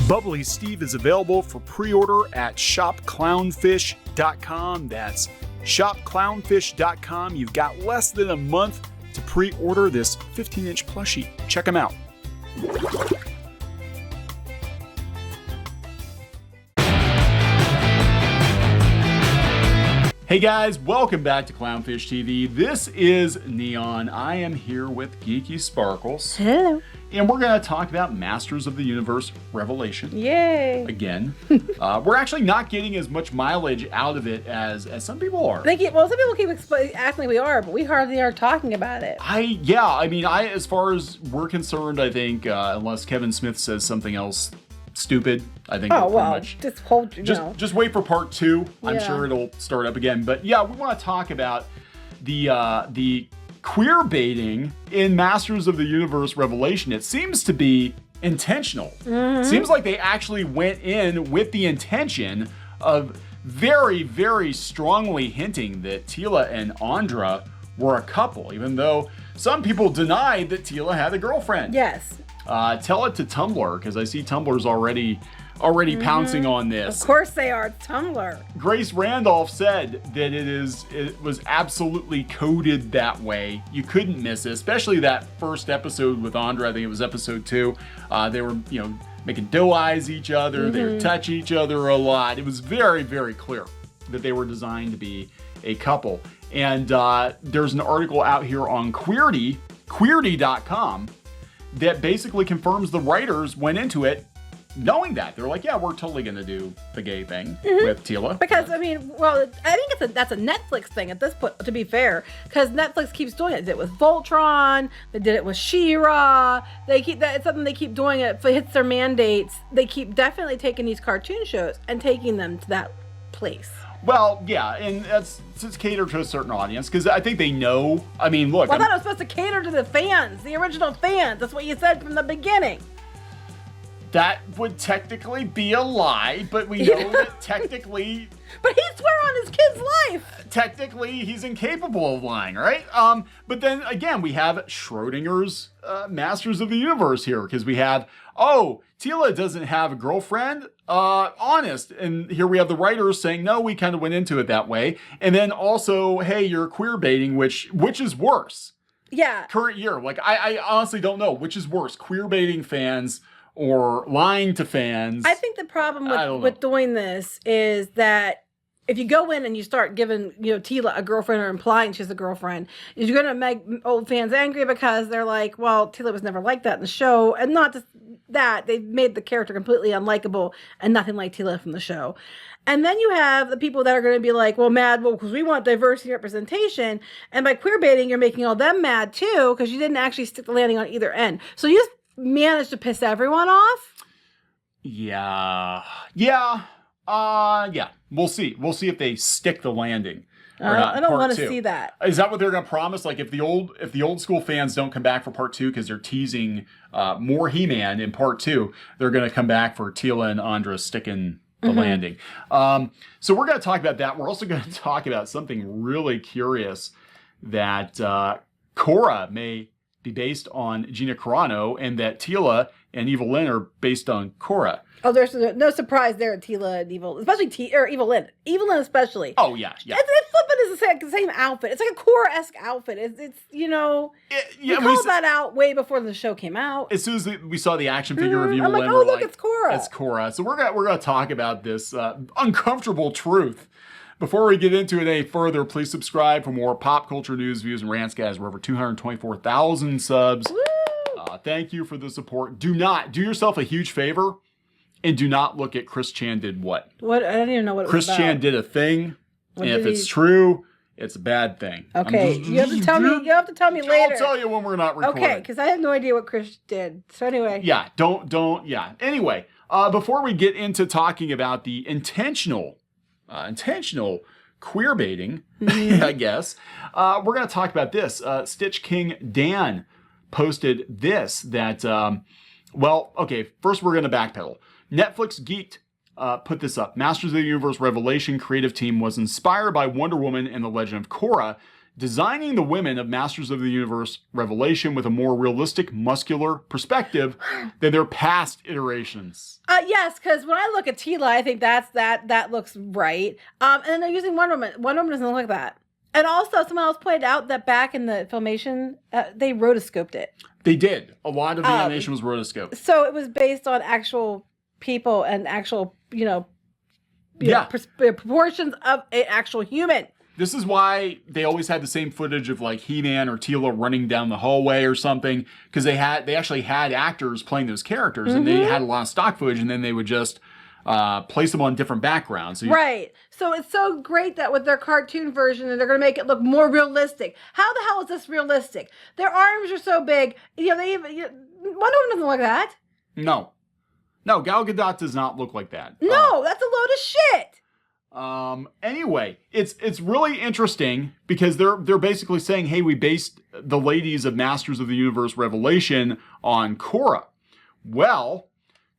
Bubbly Steve is available for pre-order at shopclownfish.com. That's shopclownfish.com. You've got less than a month to pre-order this 15-inch plushie. Check them out. Hey guys, welcome back to Clownfish TV. This is Neon. I am here with Geeky Sparkles. Hello. And we're going to talk about Masters of the Universe Revelation. Yay. Again. We're actually not getting as much mileage out of it as some people are. Some people keep acting like we are, but we hardly are talking about it. As far as we're concerned, I think, unless Kevin Smith says something else stupid, I think just wait for part 2. Yeah. I'm sure it'll start up again. But yeah, we want to talk about the queer baiting in Masters of the Universe Revelation. It seems to be intentional. Mm-hmm. It seems like they actually went in with the intention of very, very strongly hinting that Teela and Andra were a couple, even though some people denied that Teela had a girlfriend. Yes. Tell it to Tumblr, because I see Tumblr's already pouncing on this. Of course they are, Tumblr. Grace Randolph said that it was absolutely coded that way. You couldn't miss it, especially that first episode with Andra. I think it was episode 2. They were, making doe eyes each other. Mm-hmm. They would touch each other a lot. It was very, very clear that they were designed to be a couple. And there's an article out here on Queerbaiting.com that basically confirms the writers went into it knowing that. They're like, yeah, we're totally going to do the gay thing with Teela. Because, I think that's a Netflix thing at this point, to be fair, because Netflix keeps doing it. They did it with Voltron. They did it with She-Ra. It's something they keep doing. If it hits their mandates, they keep definitely taking these cartoon shows and taking them to that place. Well, yeah, and that's to cater to a certain audience, because I think they know. I mean, look. Well, I thought it was supposed to cater to the fans, the original fans. That's what you said from the beginning. That would technically be a lie, but we know that technically... But he swear on his kid's life! Technically, he's incapable of lying, right? But then, again, we have Schrodinger's Masters of the Universe here, because we have, Teela doesn't have a girlfriend? Honest. And here we have the writers saying, no, we kind of went into it that way. And then also, hey, you're queer baiting, which is worse? Yeah. Current year. Like, I honestly don't know. Which is worse? Queer baiting fans or lying to fans? I think the problem with doing this is that if you go in and you start giving, Teela a girlfriend or implying she's a girlfriend, you're going to make old fans angry because they're like, well, Teela was never like that in the show. And not just that, they've made the character completely unlikable and nothing like Teela from the show. And then you have the people that are going to be like, because we want diversity representation. And by queer baiting, you're making all them mad too, because you didn't actually stick the landing on either end. So you just managed to piss everyone off? Yeah. We'll see. We'll see if they stick the landing. I don't want to see that. Is that what they're going to promise? Like if the old school fans don't come back for part 2 because they're teasing more He-Man in part 2, they're going to come back for Teela and Andra sticking the landing. So we're going to talk about that. We're also going to talk about something really curious, that Korra may be based on Gina Carano, and that Teela and Evil Lynn are based on Korra. Oh, there's no surprise there at Teela and Evil, especially Evil Lynn. Evil Lynn especially. Oh, yeah. It's flipping is the same outfit. It's like a Korra-esque outfit. We called that out way before the show came out. As soon as we saw the action figure of Evil Lynn, we're look, it's Korra. It's Korra. So we're gonna talk about this uncomfortable truth. Before we get into it any further, please subscribe for more pop culture news, views, and rants, guys. We're over 224,000 subs. Woo! Thank you for the support. Do yourself a huge favor and do not look at Chris Chan did what. What? I don't even know what it was about. Chris Chan did a thing, and if it's true, it's a bad thing. Okay, you have to tell me. You have to tell me later. I'll tell you when we're not recording. Okay, because I have no idea what Chris did. So anyway. Yeah, yeah. Anyway, before we get into talking about the intentional queer baiting, I guess, we're going to talk about this. Stitch King Dan posted this, that, first we're going to backpedal. Netflix Geeked put this up. Masters of the Universe Revelation creative team was inspired by Wonder Woman and the Legend of Korra. designing the women of Masters of the Universe Revelation with a more realistic, muscular perspective than their past iterations. Yes, because when I look at Teela, I think that looks right. And then they're using Wonder Woman. Wonder Woman doesn't look like that. And also, someone else pointed out that back in the filmation, they rotoscoped it. They did. A lot of the animation was rotoscoped. So it was based on actual people and actual, proportions of an actual human. This is why they always had the same footage of like He-Man or Teela running down the hallway or something, because they actually had actors playing those characters, and they had a lot of stock footage, and then they would just place them on different backgrounds. Right. So it's so great that with their cartoon version, they're going to make it look more realistic. How the hell is this realistic? Their arms are so big. Wonder Woman doesn't look like that. No, Gal Gadot does not look like that. No, that's a load of shit. Anyway, it's really interesting because they're basically saying, hey, we based the ladies of Masters of the Universe Revelation on Korra. Well,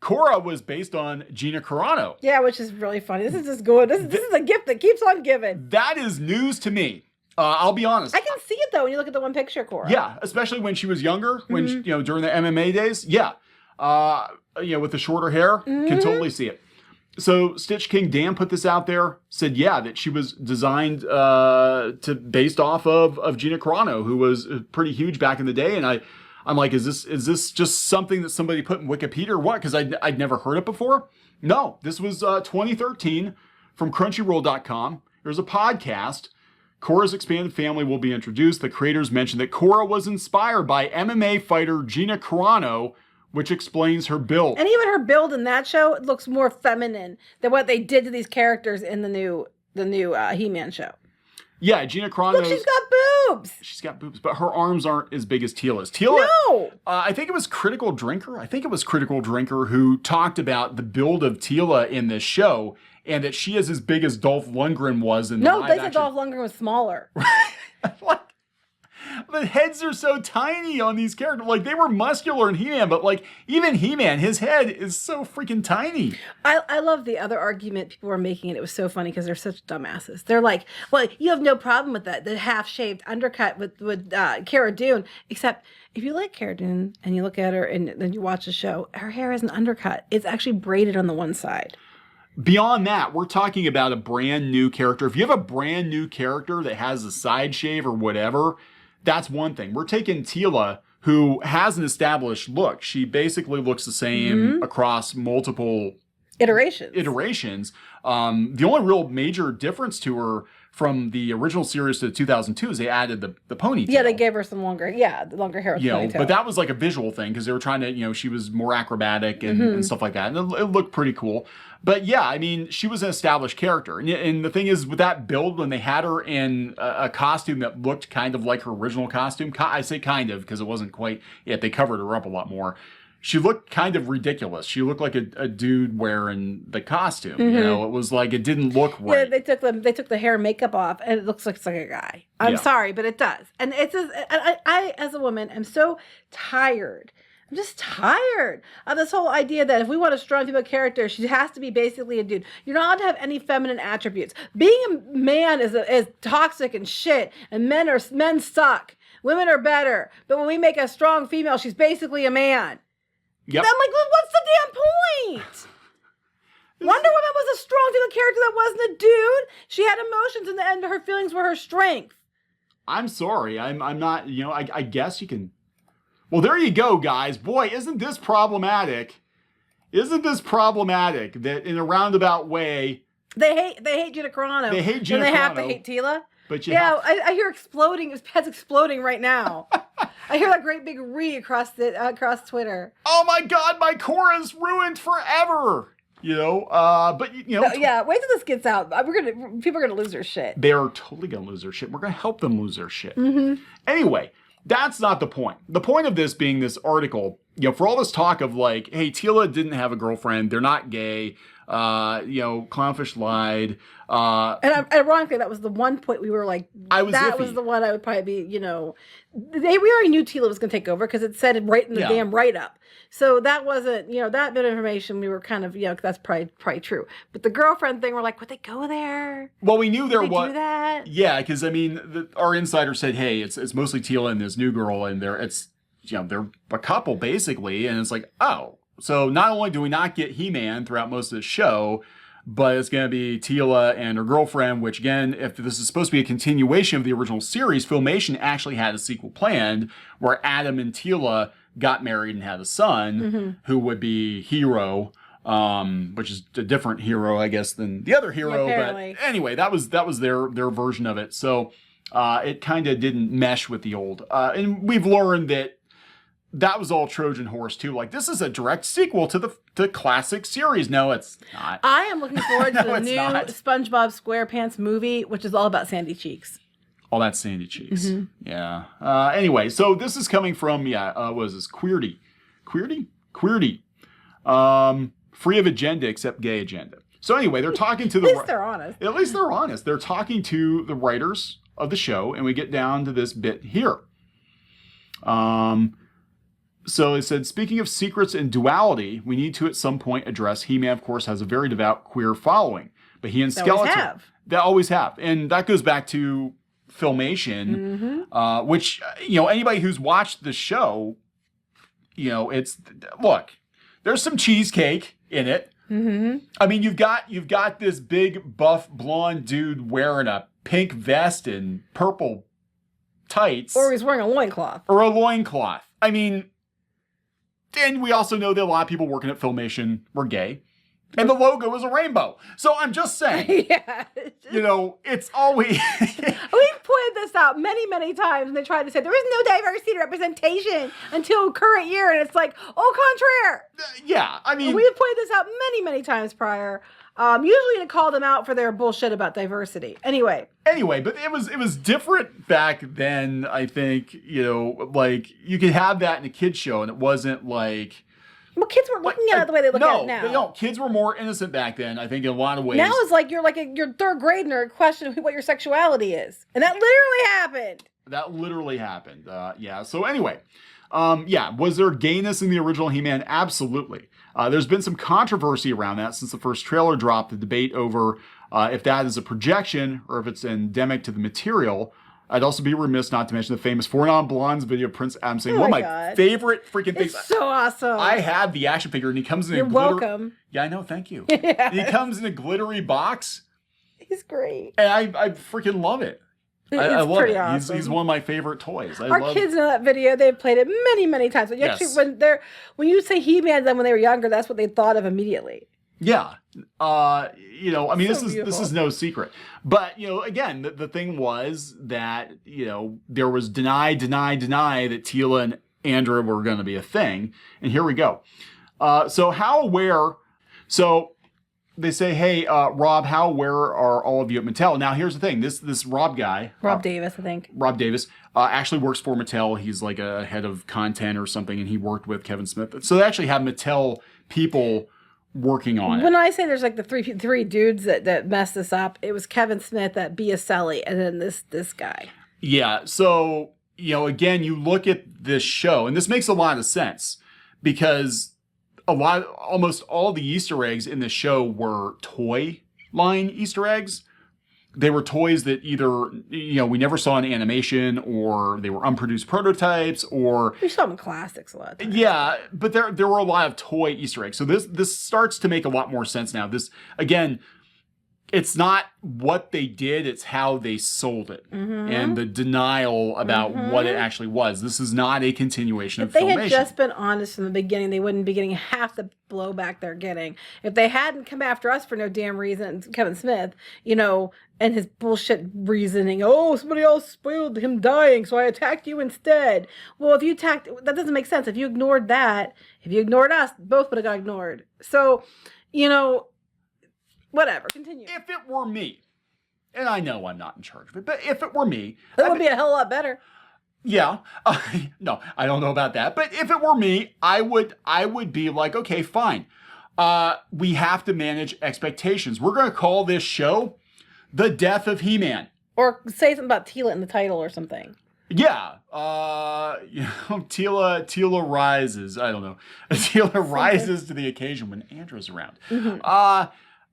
Korra was based on Gina Carano. Yeah, which is really funny. This is just good. This is a gift that keeps on giving. That is news to me. I'll be honest. I can see it though when you look at the one picture, Korra. Yeah, especially when she was younger, when she, during the MMA days. Yeah, with the shorter hair, can totally see it. So Stitch King Dan put this out there, said, that she was designed based off of Gina Carano, who was pretty huge back in the day. And I'm like, is this just something that somebody put in Wikipedia or what? Because I'd never heard it before. No, this was 2013 from Crunchyroll.com. There's a podcast. Korra's expanded family will be introduced. The creators mentioned that Korra was inspired by MMA fighter Gina Carano, which explains her build. And even her build in that show looks more feminine than what they did to these characters in the new He-Man show. Yeah, Gina Carano. Look, she's got boobs. She's got boobs, but her arms aren't as big as Teela's. Teela, no. I think it was Critical Drinker. Who talked about the build of Teela in this show, and that she is as big as Dolph Lundgren was in the live action. No, they said Dolph Lundgren was smaller. Like, the heads are so tiny on these characters. Like, they were muscular in He-Man, but like, even He-Man, his head is so freaking tiny. I love the other argument people were making, and it was so funny because they're such dumbasses. They're like, well, you have no problem with that, the half-shaved undercut with Cara Dune, except if you like Cara Dune and you look at her and then you watch the show, her hair isn't undercut. It's actually braided on the one side. Beyond that, we're talking about a brand new character. If you have a brand new character that has a side shave or whatever, that's one thing. We're taking Teela, who has an established look. She basically looks the same across multiple iterations. The only real major difference to her from the original series to 2002 is they added the ponytail. Yeah, they gave her some longer hair with the ponytail. But that was like a visual thing because they were trying to, she was more acrobatic and stuff like that. And it looked pretty cool. But yeah, I mean, she was an established character. And the thing is, with that build, when they had her in a costume that looked kind of like her original costume, I say kind of because it wasn't quite yet. They covered her up a lot more. She looked kind of ridiculous. She looked like a dude wearing the costume. It was like, it didn't look right. Yeah, they took the hair and makeup off, and it looks like it's like a guy. I'm sorry, but it does. And it's just, I as a woman am so tired. I'm just tired of this whole idea that if we want a strong female character, she has to be basically a dude. You're not allowed to have any feminine attributes. Being a man is toxic and shit, and men suck. Women are better. But when we make a strong female, she's basically a man. Yep. I'm like, well, what's the damn point? Wonder Woman was a strong female character that wasn't a dude. She had emotions, and her feelings were her strength. I'm sorry. I'm not, I guess you can. Well, there you go, guys. Boy, isn't this problematic? Isn't this problematic that in a roundabout way they hate Gina Carano. They hate Gina Carano. And they have to hate Teela. But I hear exploding. His head's exploding right now. I hear that great big re across Twitter. Oh my God, my Korra's ruined forever. But yeah. Wait till this gets out. People are gonna lose their shit. They are totally gonna lose their shit. We're gonna help them lose their shit. Anyway, that's not the point. The point of this being this article, for all this talk of like, hey, Teela didn't have a girlfriend. They're not gay. Clownfish lied. And ironically, that was the one point we were like, that was the one I would probably be, we already knew Teela was going to take over because it said it right in the damn write-up. So that wasn't, that bit of information we were kind of, that's probably true. But the girlfriend thing, we're like, would they go there? Well, we knew there was. Do that? Yeah, because, our insider said, hey, it's mostly Teela and this new girl, and they're a couple, basically. And it's like, oh. So not only do we not get He-Man throughout most of the show, but it's going to be Teela and her girlfriend, which again, if this is supposed to be a continuation of the original series, Filmation actually had a sequel planned where Adam and Teela got married and had a son who would be Hero, which is a different hero, I guess, than the other hero. But anyway, that was their version of it. So it kind of didn't mesh with the old. And we've learned that was all Trojan horse too. Like, this is a direct sequel to the classic series. No, it's not. I am looking forward to the new SpongeBob SquarePants movie, which is all about Sandy Cheeks. Oh, that's Sandy Cheeks. Yeah. Anyway, so this is coming from, what is this? Queerbaiting. Free of agenda except gay agenda. So anyway, they're talking to the... At least they're honest. At least they're honest. They're talking to the writers of the show, and we get down to this bit here. So it said, speaking of secrets and duality, we need to at some point address He-Man, of course, has a very devout queer following. But he and Skeletor... They always have. And that goes back to Filmation, which, anybody who's watched the show, it's... Look, there's some cheesecake in it. You've got this big, buff, blonde dude wearing a pink vest and purple tights. Or he's wearing a loincloth. And we also know that a lot of people working at Filmation were gay. And the logo was a rainbow. So I'm just saying, it's always... We've pointed this out many, many times, and they tried to say, there is no diversity representation until current year, and it's like, au contraire. We have pointed this out many, many times prior. Usually to call them out for their bullshit about diversity. Anyway, but it was different back then, I think, like, you could have that in a kid's show, and it wasn't like... Well, kids weren't looking at it the way they look at it now. No, kids were more innocent back then, I think, in a lot of ways. Now it's like you're third grade and they're questioning what your sexuality is. And that literally happened. So anyway, was there gayness in the original He-Man? Absolutely. There's been some controversy around that since the first trailer dropped, the debate over if that is a projection or if it's endemic to the material. I'd also be remiss not to mention the famous Four Non-Blondes video of Prince Adam saying, one of my favorite freaking things. It's so awesome. I have the action figure, and he comes in You're welcome. Yeah, I know, thank you. Yes. He comes in a glittery box. He's great. And I freaking love it. I love it. Awesome. He's one of my favorite toys. Our kids know that video. They've played it many, many times. But actually, when you say He-Man them when they were younger, that's what they thought of immediately. Yeah. This is no secret. But, again, the thing was that, there was deny that Teela and Andra were going to be a thing. And here we go. So they say, hey, Rob, how aware are all of you at Mattel? Now, here's the thing. This Rob guy. Rob Davis, I think. Rob Davis actually works for Mattel. He's like a head of content or something, and he worked with Kevin Smith. So they actually have Mattel people working on it. When I say there's like the three dudes that messed this up, it was Kevin Smith, that Biaselli, and then this guy. Yeah. So, again, you look at this show, and this makes a lot of sense because almost all the Easter eggs in the show were toy line Easter eggs. They were toys that either, we never saw in animation, or they were unproduced prototypes, or... We saw them in classics a lot of times. Yeah, but there were a lot of toy Easter eggs. So this starts to make a lot more sense now. This, again, it's not what they did, it's how they sold it. And the denial about what it actually was. This is not a continuation of Filmation. If they had just been honest from the beginning, they wouldn't be getting half the blowback they're getting. If they hadn't come after us for no damn reason, Kevin Smith, and his bullshit reasoning, somebody else spoiled him dying, so I attacked you instead. Well, that doesn't make sense. If you ignored that, if you ignored us, both would have got ignored. So, whatever, continue. If it were me, and I know I'm not in charge of it, but if it were me... That would be a hell of a lot better. Yeah. No, I don't know about that. But if it were me, I would be like, okay, fine. we have to manage expectations. We're going to call this show The Death of He-Man. Or say something about Teela in the title or something. Yeah. Teela rises. I don't know. Teela rises to the occasion when Andra's around. Mm-hmm.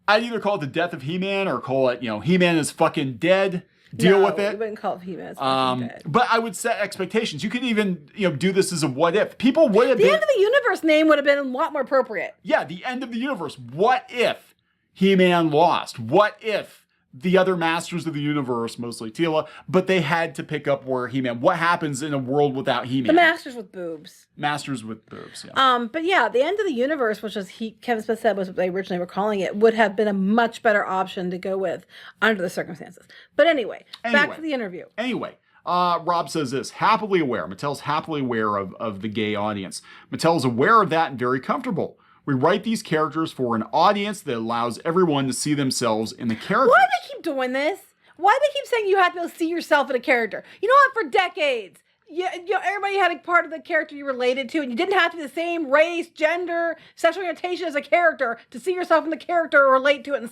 I'd either call it The Death of He-Man or call it, He-Man is fucking dead. Deal with it. You wouldn't call it He-Man is fucking dead. But I would set expectations. You could even, do this as a what if. People would have The End of the Universe name would have been a lot more appropriate. Yeah, The End of the Universe. What if He-Man lost? What if the other Masters of the Universe, mostly Teela, but they had to pick up where He-Man. What happens in a world without He-Man? The Masters with boobs. Masters with boobs, yeah. But yeah, The End of the Universe, which is Kevin Smith said was what they originally were calling it, would have been a much better option to go with under the circumstances. But anyway, back to the interview. Anyway, Rob says this, happily aware. Mattel's happily aware of the gay audience. Mattel's aware of that and very comfortable. We write these characters for an audience that allows everyone to see themselves in the characters. Why do they keep doing this? Why do they keep saying you have to be able to see yourself in a character? You know what? For decades, everybody had a part of the character you related to, and you didn't have to be the same race, gender, sexual orientation as a character to see yourself in the character or relate to it in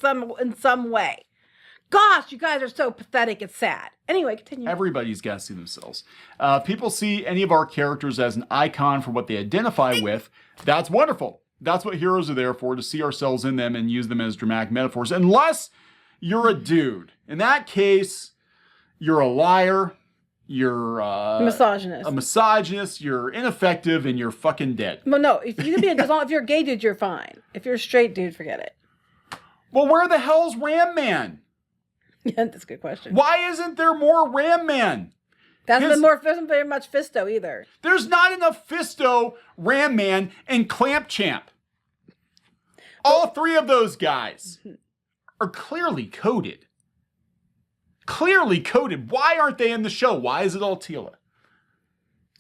some way. Gosh, you guys are so pathetic. It's sad. Anyway, continue. Everybody's got to see themselves. People see any of our characters as an icon for what they identify with. That's wonderful. That's what heroes are there for, to see ourselves in them and use them as dramatic metaphors. Unless you're a dude. In that case, you're a liar, you're a misogynist, you're ineffective, and you're fucking dead. Well, no, if you're a gay dude, you're fine. If you're a straight dude, forget it. Well, where the hell's Ram Man? Yeah, that's a good question. Why isn't there more Ram Man? There hasn't been very much Fisto either. There's not enough Fisto, Ram Man, and Clamp Champ. All three of those guys are clearly coded. Clearly coded. Why aren't they in the show? Why is it all Teela?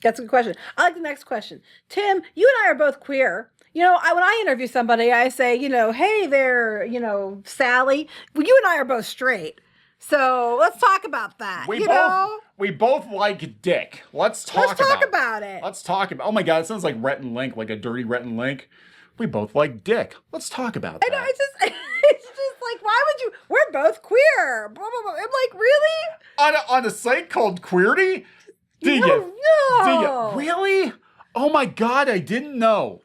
That's a good question. I like the next question. Tim, you and I are both queer. When I interview somebody, I say, hey there, Sally. Well, you and I are both straight. So let's talk about that. We both like dick. Let's talk about it. Let's talk about. Oh my God, it sounds like Rhett and Link, like a dirty Rhett and Link. We both like dick. Let's talk about that. I know. It's just like, why would you? We're both queer. Blah, blah, blah. I'm like, really? On a site called Queerty? Do you? Really? Oh my God, I didn't know.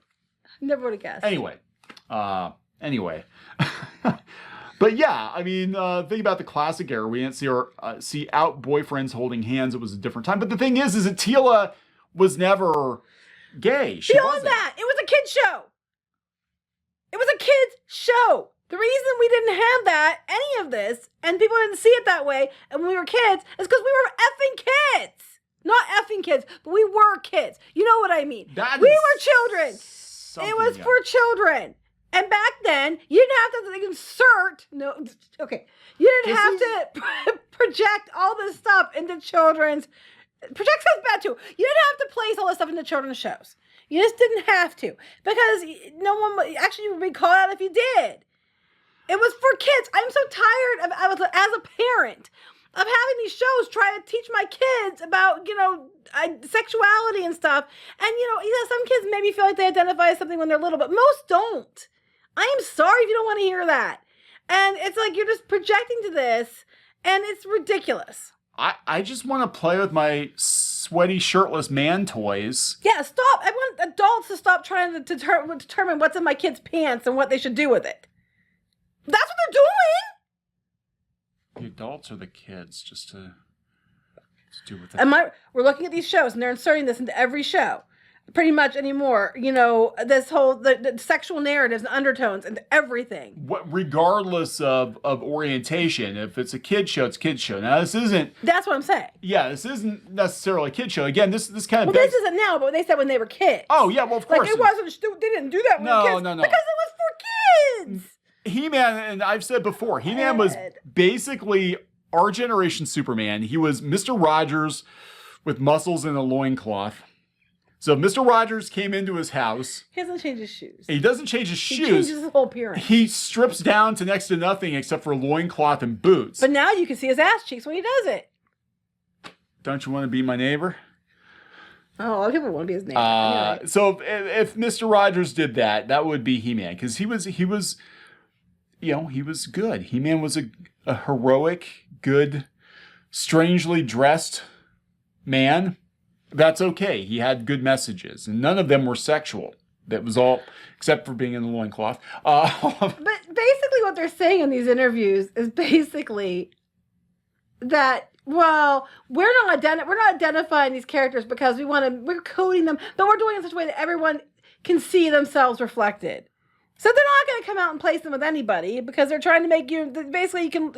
Never would have guessed. Anyway. But yeah, I mean, think about the classic era. We didn't see out boyfriends holding hands. It was a different time. But the thing is that Teela was never gay. Beyond that, it was a kid's show. It was a kid's show. The reason we didn't have any of this, and people didn't see it that way, and when we were kids, is because we were effing kids. Not effing kids, but we were kids. You know what I mean? We were children. It was for children. And back then, you didn't have to insert. No, okay. You didn't have to project all this stuff into children's. Project sounds bad too. You didn't have to place all this stuff into children's shows. You just didn't have to, because no one actually would be called out if you did. It was for kids. I'm so tired of, as a parent, of having these shows try to teach my kids about, sexuality and stuff. And, some kids maybe feel like they identify as something when they're little, but most don't. I am sorry if you don't want to hear that. And it's like you're just projecting to this, and it's ridiculous. I just want to play with my sweaty, shirtless man toys. Yeah, stop. I want adults to stop trying to determine what's in my kids' pants and what they should do with it. That's what they're The doing. adults or the kids, just to do with that. We're looking at these shows, and they're inserting this into every show. Pretty much anymore, this whole the sexual narratives and undertones and everything. Regardless of orientation, if it's a kid show, it's a kid show. Now this isn't. That's what I'm saying. Yeah, this isn't necessarily a kid show. Again, this kind of. Well, this isn't now, but they said when they were kids. Oh yeah, well of course. Like it wasn't. They didn't do that when they were kids. No. Because it was for kids. He-Man, and I've said before, He-Man was basically our generation Superman. He was Mr. Rogers with muscles and a loincloth. So if Mr. Rogers came into his house. He doesn't change his shoes. He doesn't change his shoes. He changes his whole appearance. He strips down to next to nothing except for loincloth and boots. But now you can see his ass cheeks when he does it. Don't you want to be my neighbor? Oh, a lot of people want to be his name. So if Mr. Rogers did that, that would be He-Man, because he was good. He-Man was a heroic, good, strangely dressed man. That's okay. He had good messages, and none of them were sexual. That was all, except for being in the loincloth. But basically what they're saying in these interviews is basically that, well, we're not identifying these characters because we're coding them, but we're doing it in such a way that everyone can see themselves reflected. So they're not going to come out and place them with anybody because they're trying to make you, basically you can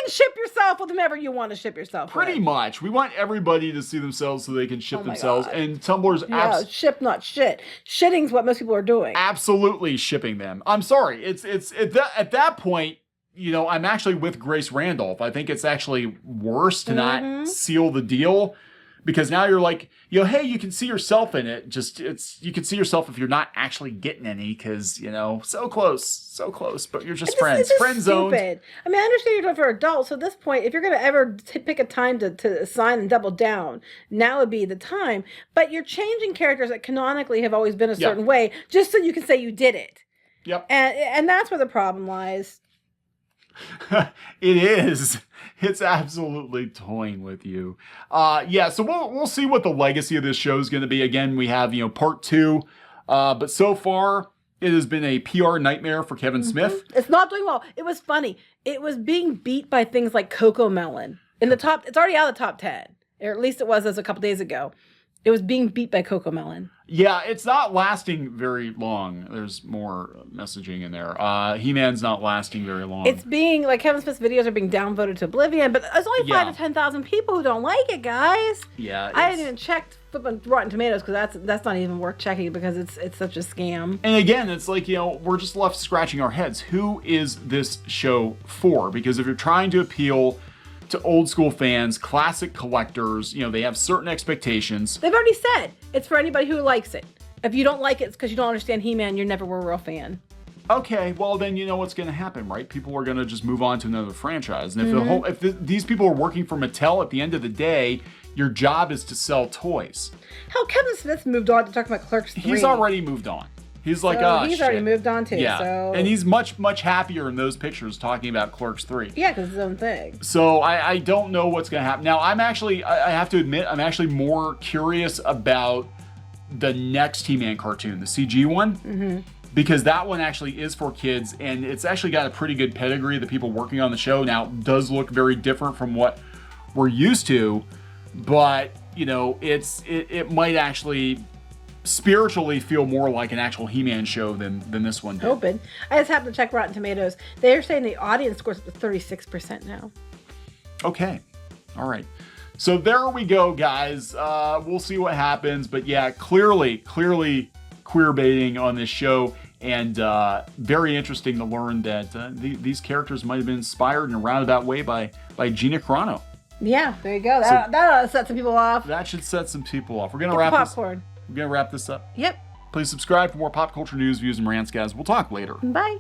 ship yourself with whomever you want to ship yourself with. Pretty much. We want everybody to see themselves so they can ship themselves. God. And Tumblr's ship, not shit. Shitting's what most people are doing. Absolutely shipping them. I'm sorry. It's at that point, I'm actually with Grace Randolph. I think it's actually worse to not seal the deal. Because now you're like, hey, you can see yourself in it. You can see yourself if you're not actually getting any, because, so close, but you're just friends. Friend zoned. I mean, I understand you're doing it for adults. So at this point, if you're going to ever pick a time to assign and double down, now would be the time. But you're changing characters that canonically have always been a certain way, just so you can say you did it. Yep. And that's where the problem lies. It is. It's absolutely toying with you. So we'll see what the legacy of this show is going to be. Again, we have, part 2. But so far, it has been a PR nightmare for Kevin Smith. It's not doing well. It was funny. It was being beat by things like Coco Melon. It's already out of the top 10. Or at least it was as a couple days ago. It was being beat by Coco Melon. Yeah, it's not lasting very long. There's more messaging in there. He-Man's not lasting very long. It's being, like, Kevin Smith's videos are being downvoted to oblivion, but there's only 5,000 to 10,000 people who don't like it, guys. Yeah. I hadn't even checked Rotten Tomatoes, because that's not even worth checking, because it's such a scam. And again, it's like, we're just left scratching our heads. Who is this show for? Because if you're trying to appeal to old school fans, classic collectors, they have certain expectations. They've already said it's for anybody who likes it. If you don't like it, it's because you don't understand He-Man. You never were a real fan. Okay, well then you know what's going to happen, right? People are going to just move on to another franchise. And if these people are working for Mattel, at the end of the day, your job is to sell toys. Hell, Kevin Smith moved on to talk about Clerks 3. He's already moved on. He's like, he's already moved on too. Yeah, so. And he's much, much happier in those pictures talking about Clerks 3. Yeah, because it's his own thing. So I don't know what's going to happen. Now, I have to admit, I'm actually more curious about the next He-Man cartoon, the CG one, because that one actually is for kids, and it's actually got a pretty good pedigree. The people working on the show now does look very different from what we're used to, but, it might actually spiritually feel more like an actual He-Man show than this one did. Open. I just happened to check Rotten Tomatoes. They're saying the audience scores up to 36% now. Okay. All right. So there we go, guys. We'll see what happens. But yeah, clearly queer baiting on this show. And very interesting to learn that these characters might have been inspired in a roundabout way by Gina Carano. Yeah, there you go. That'll set some people off. That should set some people off. We're going to wrap this. Popcorn. We're going to wrap this up. Yep. Please subscribe for more pop culture news, views, and rants, guys. We'll talk later. Bye.